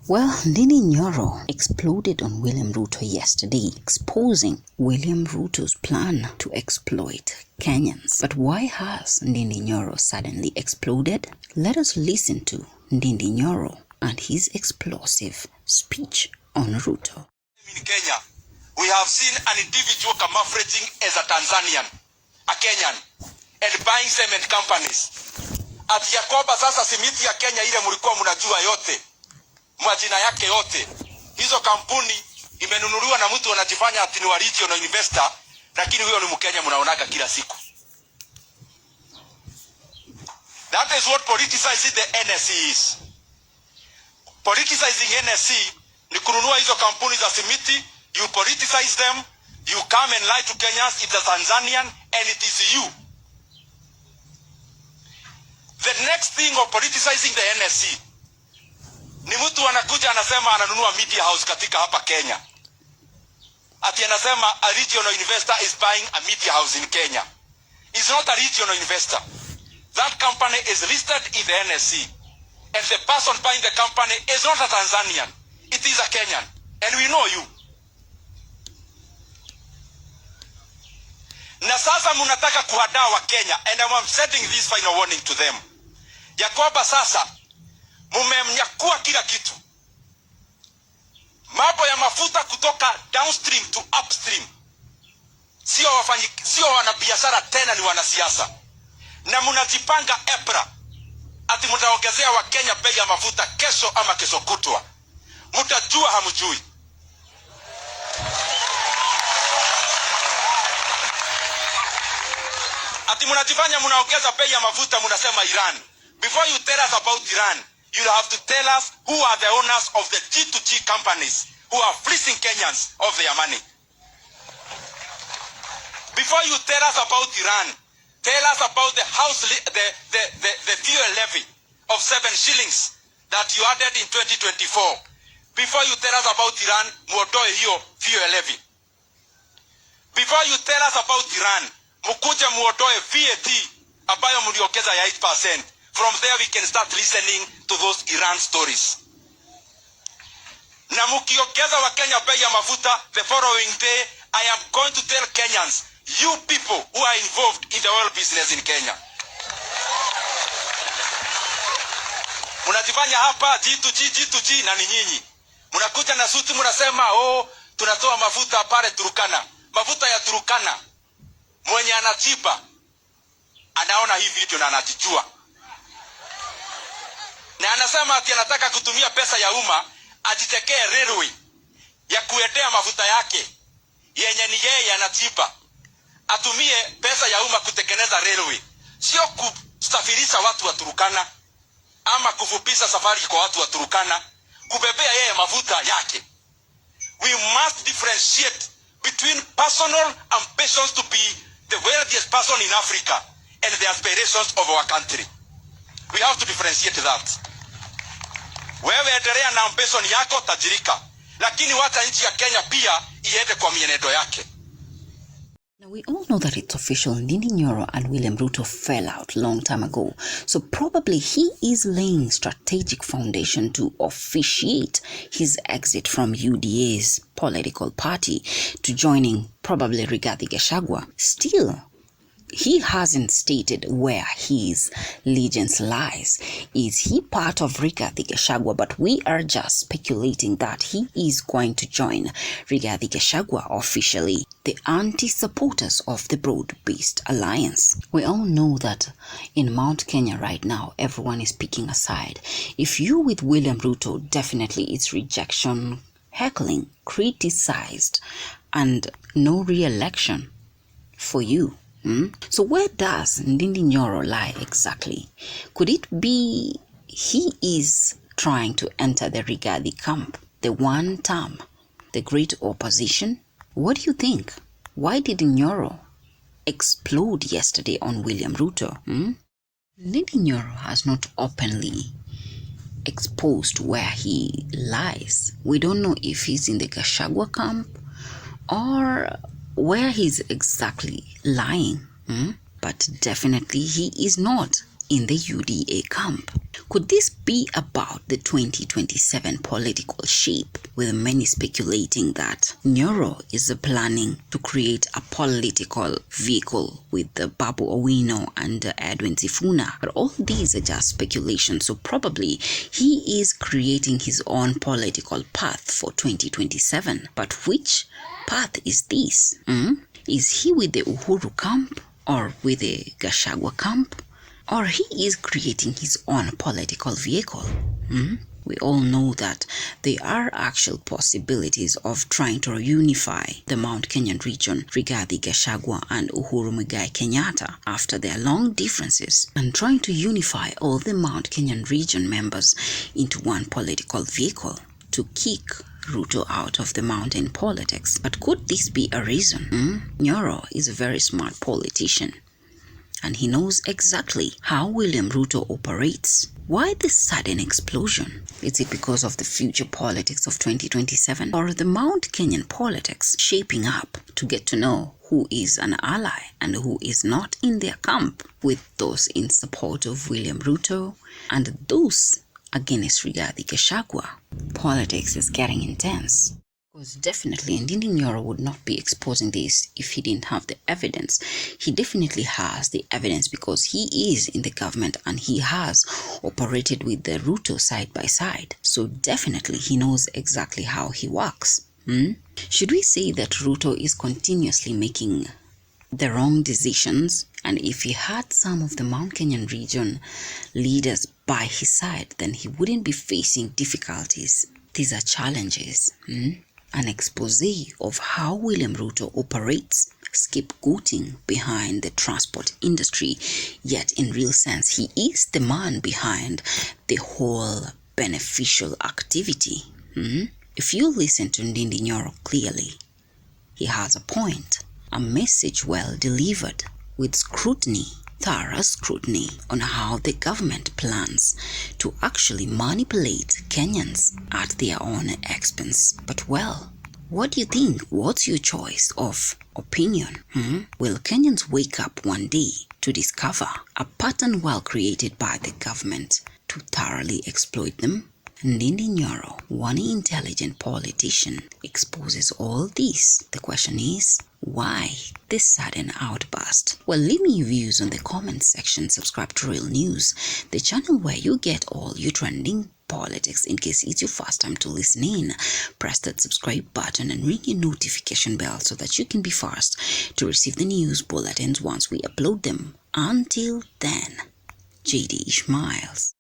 Well, Ndindi Nyoro exploded on William Ruto yesterday, exposing William Ruto's plan to exploit Kenyans. But why has Ndindi Nyoro suddenly exploded? Let us listen to Ndindi Nyoro and his explosive speech on Ruto. In Kenya, we have seen an individual camouflaging as a Tanzanian, a Kenyan, and buying cement companies. At Yakoba sasa simiti ya Kenya ile mlikuwa mnajua yote. Majina yake yote. Hizo kampuni imenunuliwa na mtu anajifanya ati ni regional investor, lakini huyo ni Mkenya mnaonaga kila siku. That is what politicizing the NSC is. Politicizing NSC ni kununua hizo kampuni za simiti, you politicize them, you come and lie to Kenyans, it's a Tanzanian and it is you. The next thing of politicizing the NSC ni mtu anakuja anasema ananunua media house katika hapa Kenya. Ati anasema a regional investor is buying a media house in Kenya. It's not a regional investor. That company is listed in the NSC. And the person buying the company is not a Tanzanian. It is a Kenyan. And we know you. Na sasa mnataka kuhadaa wa Kenya. And I'm sending this final warning to them. Ya kwamba sasa mumemnyakua kila kitu. Mambo ya mafuta kutoka downstream to upstream. Sio wanabiashara tena, ni wanasiasa. Na mnajipanga EPRA ati mtaongezea wa Kenya bei ya mafuta kesho ama kesho kutwa. Mtajua hamjui. Ati mnajifanya mnaongeza bei ya mafuta, mnasema Iran. Before you tell us about Iran, you'll have to tell us who are the owners of the G2G companies who are fleecing Kenyans of their money. Before you tell us about Iran, tell us about the fuel levy of 7 shillings that you added in 2024. Before you tell us about Iran, muodoe hiyo fuel levy. Before you tell us about Iran, mukuje muodoe VAT ambayo mliongeza ya 8%. From there we can start listening to those Iran stories. Na mukiongeza wa Kenya bei ya mafuta, the following day I am going to tell Kenyans, you people who are involved in the oil business in Kenya, mnajifanya hapa G2G na ni nyinyi. Mnakuja na suti mnasema tunatoa mafuta pale Turkana. Mafuta ya Turkana, mwenye anachipa anaona hii video na anajijua. Na anasema ati anataka kutumia pesa ya umma ajitekee railway ya kuendea mafuta yake yenye ni yeye anachipa. Atumie pesa ya umma kutekeleza railway, sio kusafirisha watu wa Turkana ama kufupisha safari kwa watu wa Turkana, kubebea yeye mafuta yake. We must differentiate between personal ambitions to be the wealthiest person in Africa and the aspirations of our country. We have to differentiate that. Wewe endelea na ambition yako, tajirika, lakini wacha nchi ya Kenya pia iende kwa mienendo yake. Now, we all know that it's official. Ndindi Nyoro and William Ruto fell out long time ago. So probably he is laying strategic foundation to officiate his exit from UDA's political party to joining probably Rigathi Gachagua. Still, he hasn't stated where his allegiance lies. Is he part of Rigathi Gachagua? But we are just speculating that he is going to join Rigathi Gachagua officially, the anti-supporters of the broad-based alliance. We all know that in Mount Kenya right now, everyone is picking a side. If you with William Ruto, definitely it's rejection, heckling, criticized, and no re-election for you. So where does Ndindi Nyoro lie exactly? Could it be he is trying to enter the Rigathi camp, the one term, the great opposition? What do you think? Why did Nyoro explode yesterday on William Ruto? Ndindi Nyoro has not openly exposed where he lies. We don't know if he's in the Gachagua camp or where he's exactly lying. But definitely he is not in the UDA camp. Could this be about the 2027 political shape, with many speculating that Nyoro is planning to create a political vehicle with Babu Owino and Edwin Sifuna? But all these are just speculation, so probably he is creating his own political path for 2027. But which path is this? Is he with the Uhuru camp or with the Gachagua camp? Or he is creating his own political vehicle? We all know that there are actual possibilities of trying to unify the Mount Kenyan region, Rigathi Gachagua and Uhuru Muigai Kenyatta, after their long differences, and trying to unify all the Mount Kenyan region members into one political vehicle to kick Ruto out of the mountain politics. But could this be a reason? Nyoro is a very smart politician, and he knows exactly how William Ruto operates. Why this sudden explosion? Is it because of the future politics of 2027, or the Mount Kenyan politics shaping up to get to know who is an ally and who is not in their camp, with those in support of William Ruto and those against Rigathi Gachagua? Politics is getting intense. Because definitely Ndindi Nyoro would not be exposing this if he didn't have the evidence. He definitely has the evidence because he is in the government and he has operated with the Ruto side by side. So definitely he knows exactly how he works. Should we say that Ruto is continuously making the wrong decisions? And if he had some of the Mount Kenyan region leaders by his side, then he wouldn't be facing difficulties. These are challenges. An expose of how William Ruto operates, scapegoating behind the transport industry, yet in real sense he is the man behind the whole beneficial activity. If you listen to Ndindi Nyoro clearly, he has a point, a message well delivered, with scrutiny, thorough scrutiny on how the government plans to actually manipulate Kenyans at their own expense. But well, what do you think? What's your choice of opinion? Will Kenyans wake up one day to discover a pattern well created by the government to thoroughly exploit them? Ndindi Nyoro, one intelligent politician, exposes all this. The question is, why this sudden outburst? Well, leave me your views on the comment section. Subscribe to Real News, the channel where you get all your trending politics. In case it's your first time to listen in, press that subscribe button and ring your notification bell so that you can be first to receive the news bulletins once we upload them. Until then, JD Ishmaels.